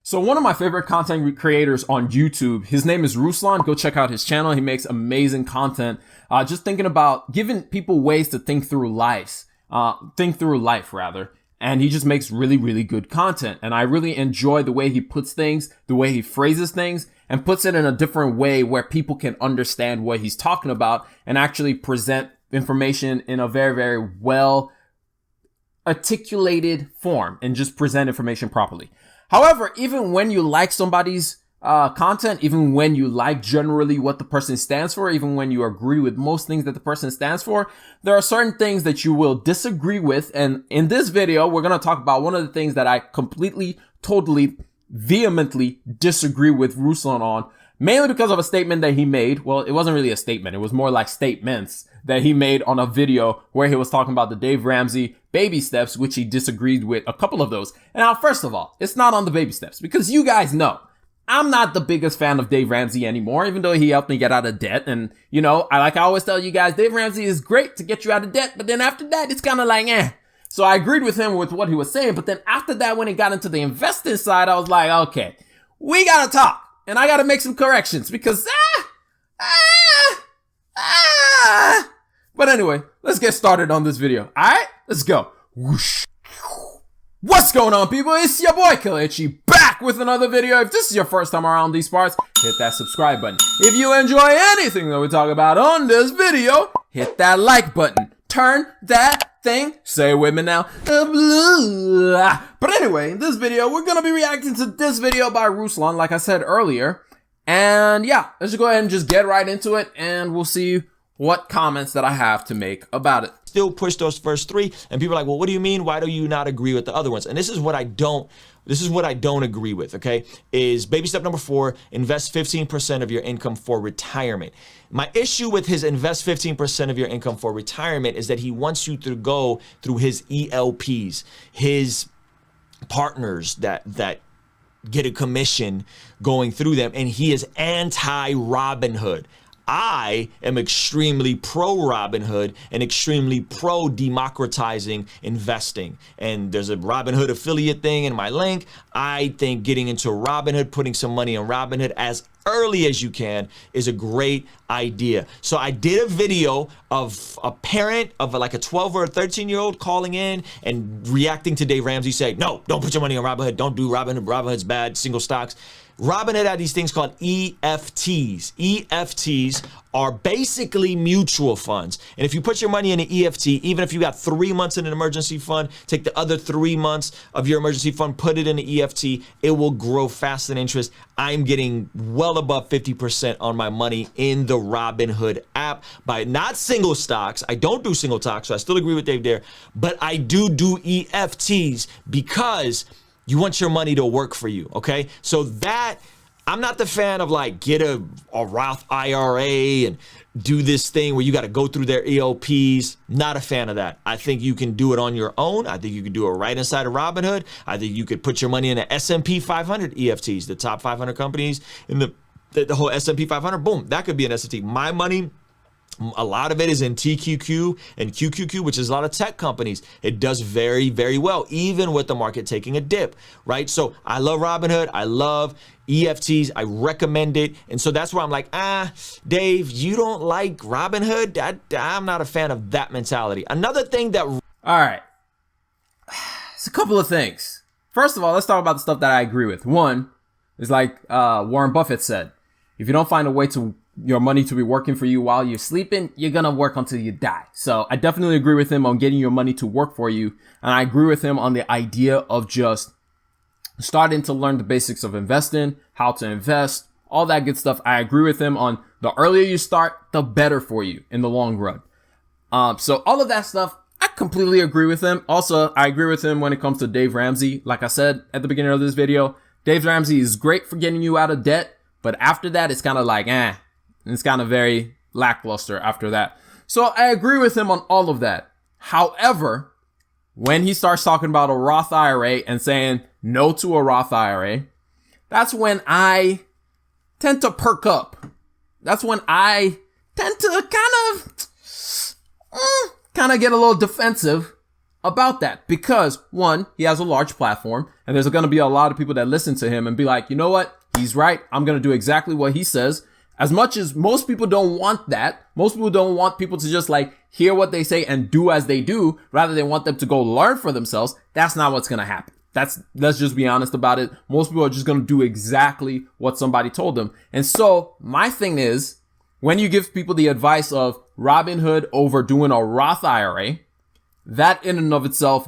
So one of my favorite content creators on YouTube, his name is Ruslan. Go check out his channel. He makes amazing content. Just thinking about giving people ways to think through life rather. And he just makes really, really good content. And I really enjoy the way he puts things, the way he phrases things, and puts it in a different way where people can understand what he's talking about and actually present information in a very, very well articulated form and just present information properly. However, even when you like somebody's content, even when you like generally what the person stands for, even when you agree with most things that the person stands for, there are certain things that you will disagree with. And in this video, we're going to talk about one of the things that I completely, totally, vehemently disagree with Ruslan on, mainly because of a statement that he made. Well, it wasn't really a statement. It was more like statements that he made on a video where he was talking about the Dave Ramsey baby steps, which he disagreed with a couple of those. And now, first of all, it's not on the baby steps because you guys know I'm not the biggest fan of Dave Ramsey anymore, even though he helped me get out of debt. And, you know, I always tell you guys, Dave Ramsey is great to get you out of debt. But then after that, it's kind of like, eh. So I agreed with him with what he was saying. But then after that, when he got into the investing side, I was like, okay, we got to talk and I got to make some corrections because, But anyway, let's get started on this video. All right, let's go. Whoosh. What's going on, people? It's your boy Kelechi back with another video. If this is your first time around these parts, hit that subscribe button. If you enjoy anything that we talk about on this video, hit that like button. Turn that thing, say it with me now, blue. But anyway, in this video, we're gonna be reacting to this video by Ruslan, like I said earlier. And yeah, let's just go ahead and just get right into it, and we'll see what comments that I have to make about it. Still push those first three, and people are like, well, what do you mean? Why do you not agree with the other ones? And this is what I don't agree with, okay? Is baby step number 4, invest 15% of your income for retirement. My issue with his invest 15% of your income for retirement is that he wants you to go through his ELPs, his partners that get a commission going through them, and he is anti-Robinhood. I am extremely pro Robinhood and extremely pro democratizing investing. And there's a Robinhood affiliate thing in my link. I think getting into Robinhood, putting some money in Robinhood as early as you can is a great idea. So I did a video of a parent of like a 12 or a 13-year-old calling in and reacting to Dave Ramsey saying, no, don't put your money on Robinhood. Don't do Robinhood. Robinhood's bad. Single stocks. Robinhood had these things called EFTs. EFTs are basically mutual funds. And if you put your money in an EFT, even if you got 3 months in an emergency fund, take the other 3 months of your emergency fund, put it in an EFT, it will grow faster than interest. I'm getting well above 50% on my money in the Robinhood app by not single stocks. I don't do single stocks, so I still agree with Dave there, but I do EFTs because you want your money to work for you, okay? So that, I'm not the fan of like get a Roth IRA and do this thing where you got to go through their ELPs. Not a fan of that. I think you can do it on your own. I think you can do it right inside of Robinhood. I think you could put your money in the S&P 500 EFTs, the top 500 companies in the whole S&P 500. Boom, that could be an S&P. My money, a lot of it is in TQQ and QQQ, which is a lot of tech companies. It does very, very well, even with the market taking a dip, right? So I love Robinhood. I love EFTs. I recommend it. And so that's where I'm like, Dave, you don't like Robinhood? I'm not a fan of that mentality. Another thing that... All right. It's a couple of things. First of all, let's talk about the stuff that I agree with. One is like Warren Buffett said, if you don't find a way to your money to be working for you while you're sleeping, you're gonna work until you die. So I definitely agree with him on getting your money to work for you. And I agree with him on the idea of just starting to learn the basics of investing, how to invest, all that good stuff. I agree with him on the earlier you start, the better for you in the long run. So all of that stuff, I completely agree with him. Also, I agree with him when it comes to Dave Ramsey. Like I said at the beginning of this video, Dave Ramsey is great for getting you out of debt. But after that, it's kind of like, it's kind of very lackluster after that. So I agree with him on all of that. However, when he starts talking about a Roth IRA and saying no to a Roth IRA, that's when I tend to perk up. That's when I tend to kind of get a little defensive about that because one, he has a large platform and there's going to be a lot of people that listen to him and be like, you know what? He's right. I'm going to do exactly what he says. As much as most people don't want that, most people don't want people to just like hear what they say and do as they do, rather they want them to go learn for themselves. That's not what's going to happen. Let's just be honest about it. Most people are just going to do exactly what somebody told them. And so my thing is, when you give people the advice of Robinhood over doing a Roth IRA, that in and of itself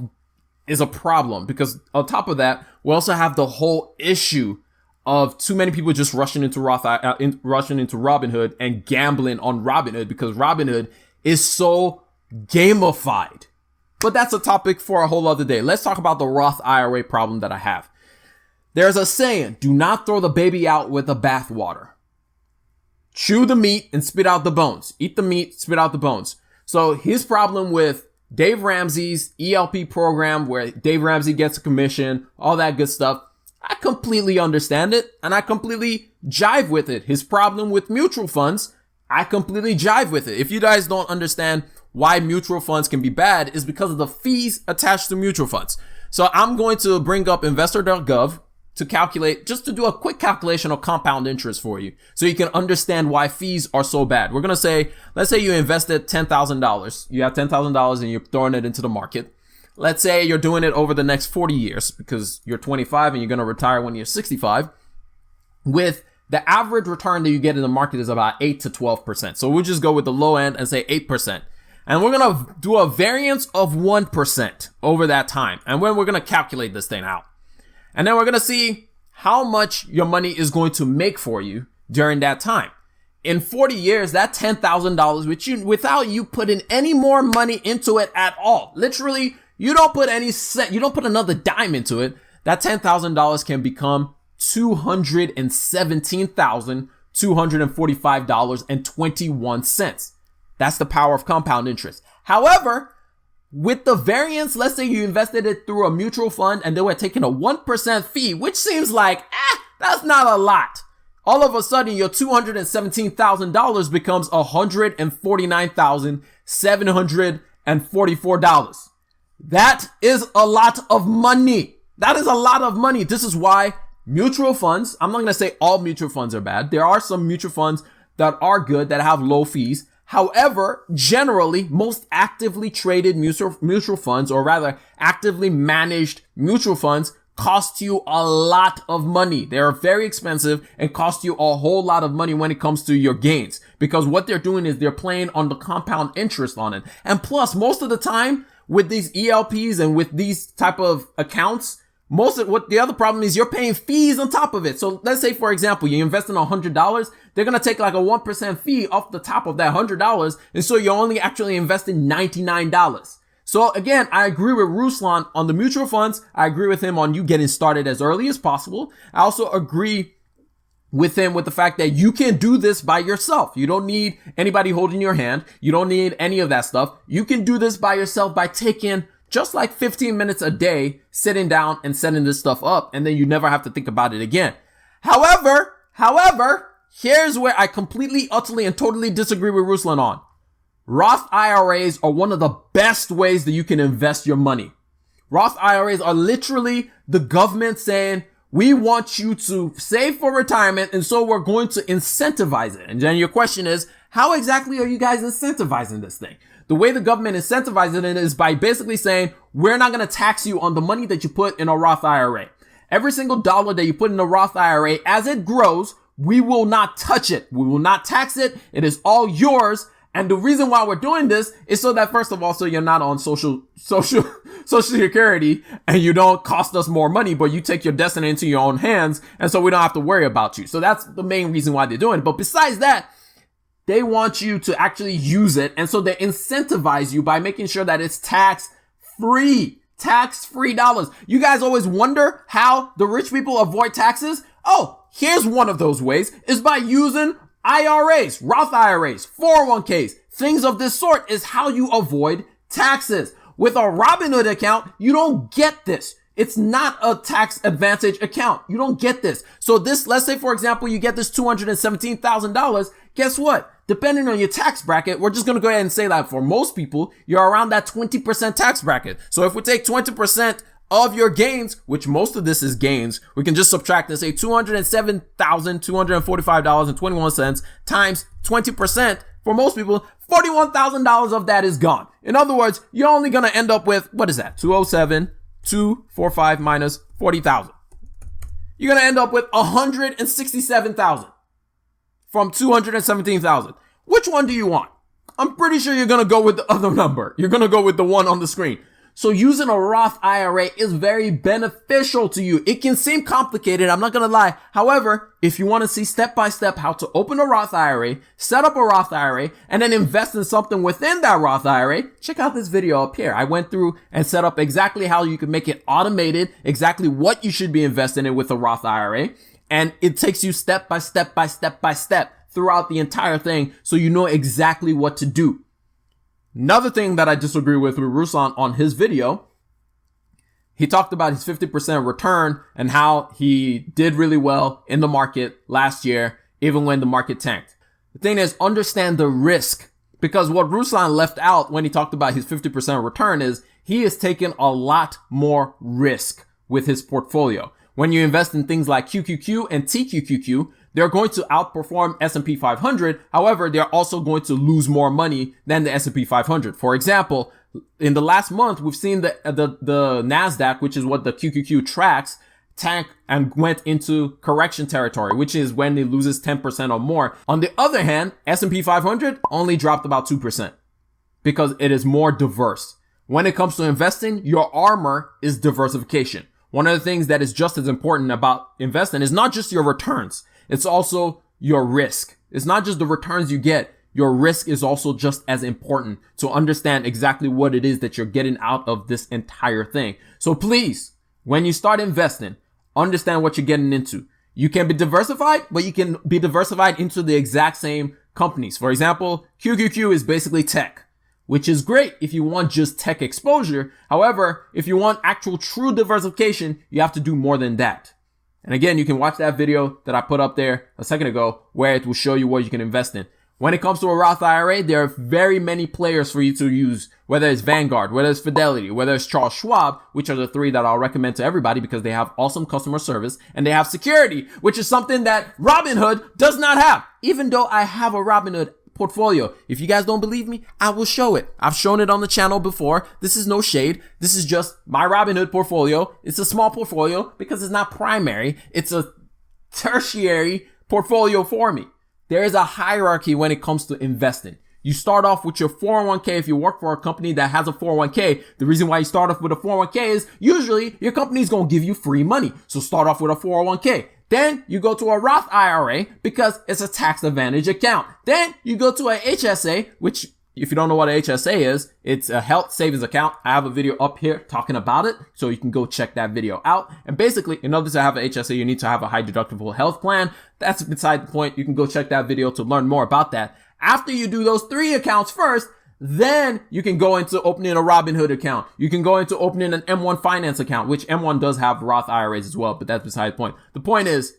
is a problem because on top of that, we also have the whole issue of too many people just rushing into Robinhood and gambling on Robinhood because Robinhood is so gamified. But that's a topic for a whole other day. Let's talk about the Roth IRA problem that I have. There's a saying, do not throw the baby out with the bathwater. Chew the meat and spit out the bones. Eat the meat, spit out the bones. So his problem with Dave Ramsey's ELP program, where Dave Ramsey gets a commission, all that good stuff, I completely understand it and I completely jive with it. His problem with mutual funds, I completely jive with it. If you guys don't understand why mutual funds can be bad, is because of the fees attached to mutual funds. So I'm going to bring up investor.gov to calculate, just to do a quick calculation of compound interest for you so you can understand why fees are so bad. We're going to say, let's say you invested $10,000. You have $10,000 and you're throwing it into the market. Let's say you're doing it over the next 40 years because you're 25 and you're going to retire when you're 65. With the average return that you get in the market is about 8 to 12%. So we'll just go with the low end and say 8%. And we're going to do a variance of 1% over that time. And then we're going to calculate this thing out. And then we're going to see how much your money is going to make for you during that time. In 40 years, that $10,000, without you putting any more money into it at all, literally, you don't put another dime into it, that $10,000 can become $217,245.21. That's the power of compound interest. However, with the variance, let's say you invested it through a mutual fund and they were taking a 1% fee, which seems like, that's not a lot. All of a sudden, your $217,000 becomes $149,744. That is a lot of money. That is a lot of money. This is why mutual funds, I'm not going to say all mutual funds are bad. There are some mutual funds that are good, that have low fees. However, generally, most actively traded mutual funds, or rather actively managed mutual funds, cost you a lot of money. They are very expensive and cost you a whole lot of money when it comes to your gains, because what they're doing is they're playing on the compound interest on it. And plus, most of the time with these ELPs and with these type of accounts, the other problem is you're paying fees on top of it. So let's say, for example, you invest in $100, they're going to take like a 1% fee off the top of that $100. And so you're only actually investing $99. So again, I agree with Ruslan on the mutual funds. I agree with him on you getting started as early as possible. I also agree with him with the fact that you can do this by yourself. You don't need anybody holding your hand. You don't need any of that stuff. You can do this by yourself by taking just like 15 minutes a day, sitting down and setting this stuff up, and then you never have to think about it again. However, here's where I completely, utterly, and totally disagree with Ruslan on. Roth IRAs are one of the best ways that you can invest your money. Roth IRAs are literally the government saying, we want you to save for retirement, and so we're going to incentivize it. And then your question is, how exactly are you guys incentivizing this thing? The way the government incentivizes it is by basically saying, we're not going to tax you on the money that you put in a Roth IRA. Every single dollar that you put in a Roth IRA, as it grows, we will not touch it. We will not tax it. It is all yours. And the reason why we're doing this is so that, first of all, so you're not on social security and you don't cost us more money, but you take your destiny into your own hands. And so we don't have to worry about you. So that's the main reason why they're doing it. But besides that, they want you to actually use it. And so they incentivize you by making sure that it's tax-free dollars. You guys always wonder how the rich people avoid taxes? Oh, here's one of those ways, is by using IRAs, Roth IRAs, 401ks, things of this sort is how you avoid taxes. With a Robinhood account, you don't get this. It's not a tax advantage account. You don't get this. So this, let's say, for example, you get this $217,000. Guess what? depending on your tax bracket, we're just going to go ahead and say that for most people, you're around that 20% tax bracket. So if we take 20% of your gains, which most of this is gains, we can just subtract and say $207,245.21 times 20%. For most people, $41,000 of that is gone. In other words, you're only going to end up with, what is that? 207,245 minus 40,000. You're going to end up with 167,000 from 217,000. Which one do you want? I'm pretty sure you're going to go with the other number. You're going to go with the one on the screen. So using a Roth IRA is very beneficial to you. It can seem complicated, I'm not going to lie. However, if you want to see step by step how to open a Roth IRA, set up a Roth IRA, and then invest in something within that Roth IRA, check out this video up here. I went through and set up exactly how you can make it automated, exactly what you should be investing in with a Roth IRA. And it takes you step by step by step by step throughout the entire thing so you know exactly what to do. Another thing that I disagree with Ruslan on his video, he talked about his 50% return and how he did really well in the market last year, even when the market tanked. The thing is, understand the risk, because what Ruslan left out when he talked about his 50% return is he is taking a lot more risk with his portfolio. When you invest in things like QQQ and TQQQ, they're going to outperform S&P 500. However, they're also going to lose more money than the S&P 500. For example, in the last month, we've seen the NASDAQ, which is what the QQQ tracks, tank and went into correction territory, which is when it loses 10% or more. On the other hand, S&P 500 only dropped about 2% because it is more diverse. When it comes to investing, your armor is diversification. One of the things that is just as important about investing is not just your returns. It's also your risk. It's not just the returns you get. Your risk is also just as important to understand exactly what it is that you're getting out of this entire thing. So please, when you start investing, understand what you're getting into. You can be diversified, but you can be diversified into the exact same companies. For example, QQQ is basically tech, which is great if you want just tech exposure. However, if you want actual true diversification, you have to do more than that. And again, you can watch that video that I put up there a second ago where it will show you what you can invest in. When it comes to a Roth IRA, there are very many players for you to use, whether it's Vanguard, whether it's Fidelity, whether it's Charles Schwab, which are the three that I'll recommend to everybody because they have awesome customer service and they have security, which is something that Robinhood does not have. Even though I have a Robinhood portfolio. If you guys don't believe me, I will show it. I've shown it on the channel before. This is no shade. This is just my Robinhood portfolio. It's a small portfolio because it's not primary. It's a tertiary portfolio for me. There is a hierarchy when it comes to investing. You start off with your 401k. If you work for a company that has a 401k, the reason why you start off with a 401k is usually your company is going to give you free money. So start off with a 401k. Then you go to a Roth IRA because it's a tax advantage account. Then you go to a HSA, which if you don't know what a HSA is, it's a health savings account. I have a video up here talking about it, so you can go check that video out. And basically, in order to have an HSA, you need to have a high deductible health plan. That's beside the point. You can go check that video to learn more about that. After you do those three accounts first, then you can go into opening a Robinhood account. You can go into opening an M1 finance account, which M1 does have Roth IRAs as well, but that's beside the point. The point is,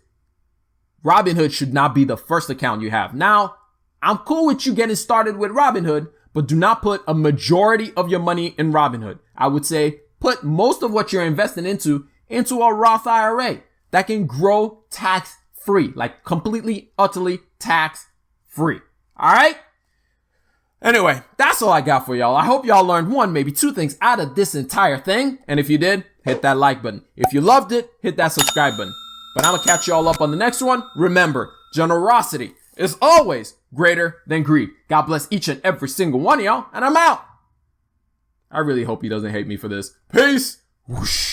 Robinhood should not be the first account you have. Now, I'm cool with you getting started with Robinhood, but do not put a majority of your money in Robinhood. I would say put most of what you're investing into a Roth IRA that can grow tax free, like completely, utterly tax free. All right. Anyway, that's all I got for y'all. I hope y'all learned one, maybe two things out of this entire thing. And if you did, hit that like button. If you loved it, hit that subscribe button. But I'm going to catch y'all up on the next one. Remember, generosity is always greater than greed. God bless each and every single one of y'all. And I'm out. I really hope he doesn't hate me for this. Peace. Whoosh.